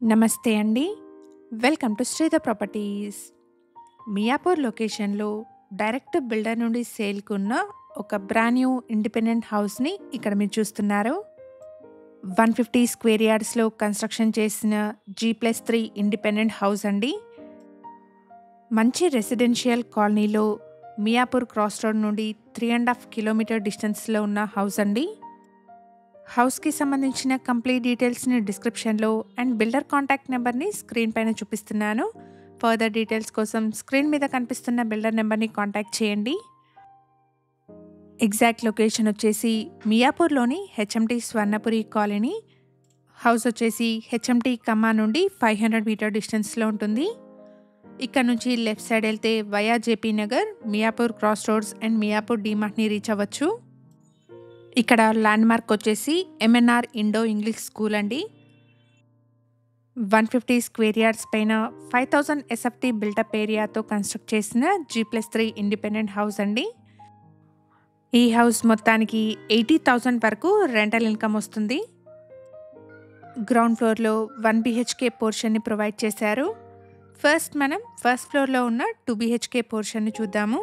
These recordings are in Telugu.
నమస్తే అండి. Welcome to Sridhar properties. Miyapur లొకేషన్‌లో డైరెక్ట్ బిల్డర్ నుండి సేల్‌కున్న ఒక బ్రాండ్ న్యూ ఇండిపెండెంట్ హౌస్‌ని ఇక్కడ మీరు చూస్తున్నారు. 150 స్క్వేర్ యార్డ్స్‌లో కన్‌స్ట్రక్షన్ చేసిన G+3 ఇండిపెండెంట్ హౌస్ అండి. మంచి రెసిడెన్షియల్ కాలనీలో మియాపూర్ క్రాస్ రోడ్ నుండి 3.5 కిలోమీటర్ డిస్టెన్స్‌లో ఉన్న హౌస్ అండి. హౌస్‌కి సంబంధించిన కంప్లీట్ డీటెయిల్స్‌ని డిస్క్రిప్షన్‌లో అండ్ బిల్డర్ కాంటాక్ట్ నెంబర్‌ని స్క్రీన్ పైన చూపిస్తున్నాను. ఫర్దర్ డీటెయిల్స్ కోసం స్క్రీన్ మీద కనిపిస్తున్న బిల్డర్ నెంబర్‌ని కాంటాక్ట్ చేయండి. ఎగ్జాక్ట్ లొకేషన్ వచ్చేసి మియాపూర్‌లోని హెచ్ఎంటీ స్వర్ణపురి కాలనీ. హౌస్ వచ్చేసి హెచ్ఎంటీ కమ్మా నుండి 500 మీటర్ డిస్టెన్స్‌లో ఉంటుంది. ఇక్కడ నుంచి లెఫ్ట్ సైడ్ వెళ్తే via JP Nagar, Miyapur cross roads and Miyapur డీమార్ట్‌ని రీచ్ అవ్వచ్చు. ఇక్కడ ల్యాండ్ మార్క్ వచ్చేసి ఎంఎన్ఆర్ ఇండో ఇంగ్లీష్ స్కూల్ అండి. 150 స్క్వేర్ యార్డ్స్ పైన 5000 ఎస్ఎఫ్టీ బిల్టప్ ఏరియాతో కన్స్ట్రక్ట్ చేసిన G+3 ఇండిపెండెంట్ హౌస్ అండి. ఈ హౌస్ మొత్తానికి 80,000 వరకు రెంటల్ ఇన్కమ్ వస్తుంది. గ్రౌండ్ ఫ్లోర్లో 1 BHK పోర్షన్ని ప్రొవైడ్ చేశారు. మనం ఫస్ట్ ఫ్లోర్లో ఉన్న 2 BHK పోర్షన్ని చూద్దాము.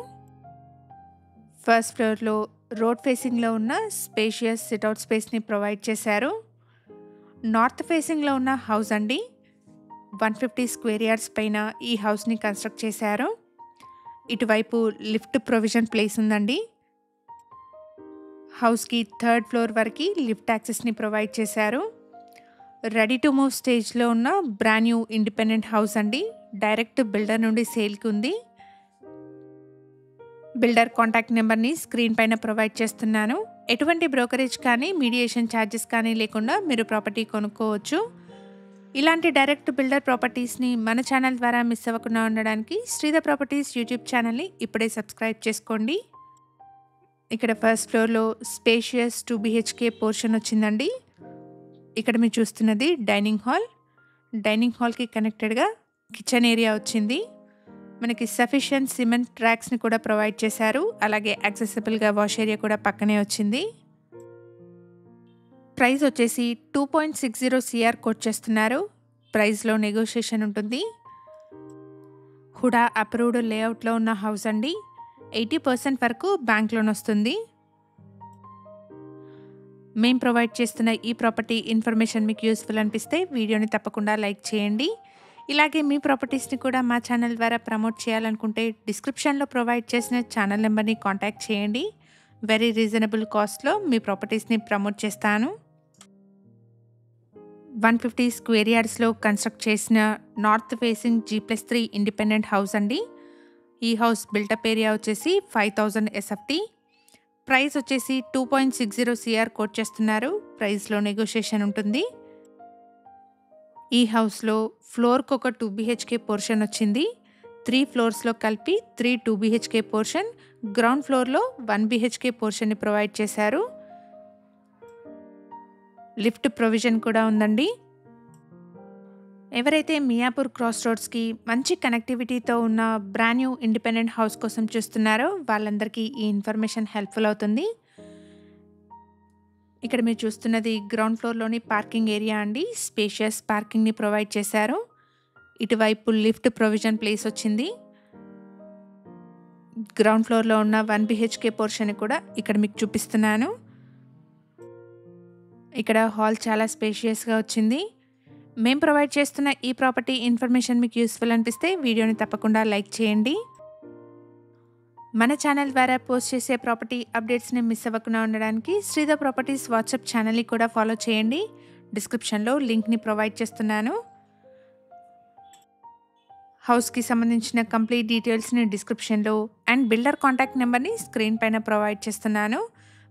ఫస్ట్ ఫ్లోర్లో రోడ్ ఫేసింగ్లో ఉన్న స్పేషియస్ సిట్అవుట్ స్పేస్ని ప్రొవైడ్ చేశారు. నార్త్ ఫేసింగ్లో ఉన్న హౌస్ అండి. 150 స్క్వేర్ యార్డ్స్ పైన ఈ హౌస్ని కన్స్ట్రక్ట్ చేశారు. ఇటువైపు లిఫ్ట్ ప్రొవిజన్ ప్లేస్ ఉందండి. హౌస్కి థర్డ్ ఫ్లోర్ వరకు లిఫ్ట్ యాక్సెస్ని ప్రొవైడ్ చేశారు. రెడీ టు మూవ్ స్టేజ్లో ఉన్న బ్రాండ్ న్యూ ఇండిపెండెంట్ హౌస్ అండి. డైరెక్ట్ బిల్డర్ నుండి సేల్కి ఉంది. బిల్డర్ కాంటాక్ట్ నెంబర్ని స్క్రీన్ పైన ప్రొవైడ్ చేస్తున్నాను. ఎటువంటి బ్రోకరేజ్ కానీ మీడియేషన్ ఛార్జెస్ కానీ లేకుండా మీరు ప్రాపర్టీ కొనుక్కోవచ్చు. ఇలాంటి డైరెక్ట్ బిల్డర్ ప్రాపర్టీస్ని మన ఛానల్ ద్వారా మిస్ అవ్వకుండా ఉండడానికి శ్రీధర్ ప్రాపర్టీస్ యూట్యూబ్ ఛానల్ని ఇప్పుడే సబ్స్క్రైబ్ చేసుకోండి. ఇక్కడ ఫస్ట్ ఫ్లోర్లో స్పేషియస్ 2 BHK పోర్షన్ వచ్చిందండి. ఇక్కడ మీరు చూస్తున్నది డైనింగ్ హాల్. డైనింగ్ హాల్కి కనెక్టెడ్గా కిచెన్ ఏరియా వచ్చింది. మనకి సఫిషియెంట్ సిమెంట్ ట్రాక్స్ని కూడా ప్రొవైడ్ చేశారు. అలాగే యాక్సెసిబుల్గా వాష్ ఏరియా కూడా పక్కనే వచ్చింది. ప్రైస్ వచ్చేసి 2.60 CR కోట్ చేస్తున్నారు. ప్రైస్లో నెగోషియేషన్ ఉంటుంది. హుడా అప్రూవ్డ్ లేఅవుట్లో ఉన్న హౌస్ అండి. 80% వరకు బ్యాంక్ లోన్ వస్తుంది. మేము ప్రొవైడ్ చేస్తున్న ఈ ప్రాపర్టీ ఇన్ఫర్మేషన్ మీకు యూస్ఫుల్ అనిపిస్తే వీడియోని తప్పకుండా లైక్ చేయండి. ఇలాగే మీ ప్రాపర్టీస్ని కూడా మా ఛానల్ ద్వారా ప్రమోట్ చేయాలనుకుంటే డిస్క్రిప్షన్లో ప్రొవైడ్ చేసిన ఛానల్ నెంబర్ని కాంటాక్ట్ చేయండి. వెరీ రీజనబుల్ కాస్ట్లో మీ ప్రాపర్టీస్ని ప్రమోట్ చేస్తాను. 150 స్క్వేర్ యార్డ్స్లో కన్స్ట్రక్ట్ చేసిన north facing G+3 independent house అండి. ఈ హౌస్ బిల్టప్ ఏరియా వచ్చేసి 5000 ఎస్ఎఫ్టీ. ప్రైస్ వచ్చేసి 2.60 CR కోట్ చేస్తున్నారు. ప్రైస్లో నెగోషియేషన్ ఉంటుంది. ఈ హౌస్లో ఫ్లోర్కి ఒక 2 BHK పోర్షన్ వచ్చింది. 3 ఫ్లోర్స్లో కలిపి 3 2 BHK పోర్షన్, గ్రౌండ్ ఫ్లోర్లో 1 BHK పోర్షన్ని ప్రొవైడ్ చేశారు. లిఫ్ట్ ప్రొవిజన్ కూడా ఉందండి. ఎవరైతే మియాపూర్ క్రాస్ రోడ్స్కి మంచి కనెక్టివిటీతో ఉన్న బ్రాండ్ న్యూ ఇండిపెండెంట్ హౌస్ కోసం చూస్తున్నారో వాళ్ళందరికీ ఈ ఇన్ఫర్మేషన్ హెల్ప్ఫుల్ అవుతుంది. ఇక్కడ మీరు చూస్తున్నది గ్రౌండ్ ఫ్లోర్లోని పార్కింగ్ ఏరియా అండి. స్పేషియస్ పార్కింగ్ని ప్రొవైడ్ చేశారు. ఇటువైపు లిఫ్ట్ ప్రొవిజన్ ప్లేస్ వచ్చింది. గ్రౌండ్ ఫ్లోర్లో ఉన్న 1 BHK పోర్షన్ కూడా ఇక్కడ మీకు చూపిస్తున్నాను. ఇక్కడ హాల్ చాలా స్పేషియస్గా వచ్చింది. మేము ప్రొవైడ్ చేస్తున్న ఈ ప్రాపర్టీ ఇన్ఫర్మేషన్ మీకు యూస్ఫుల్ అనిపిస్తే వీడియోని తప్పకుండా లైక్ చేయండి. మన ఛానల్ ద్వారా పోస్ట్ చేసే ప్రాపర్టీ అప్డేట్స్ని మిస్ అవ్వకుండా ఉండడానికి శ్రీధర్ ప్రాపర్టీస్ వాట్సాప్ ఛానల్ని కూడా ఫాలో చేయండి. డిస్క్రిప్షన్లో లింక్ని ప్రొవైడ్ చేస్తున్నాను. హౌస్కి సంబంధించిన కంప్లీట్ డీటెయిల్స్ని డిస్క్రిప్షన్లో అండ్ బిల్డర్ కాంటాక్ట్ నెంబర్ని స్క్రీన్ పైన ప్రొవైడ్ చేస్తున్నాను.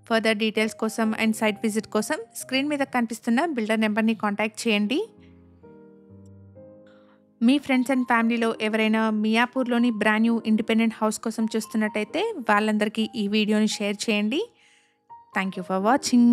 ఫర్దర్ డీటెయిల్స్ కోసం అండ్ సైట్ విజిట్ కోసం స్క్రీన్ మీద కనిపిస్తున్న బిల్డర్ నెంబర్ని కాంటాక్ట్ చేయండి. మీ ఫ్రెండ్స్ అండ్ ఫ్యామిలీలో ఎవరైనా మియాపూర్లోని బ్రాండ్ న్యూ ఇండిపెండెంట్ హౌస్ కోసం చూస్తున్నట్టయితే వాళ్ళందరికీ ఈ వీడియోని షేర్ చేయండి. Thank you for watching.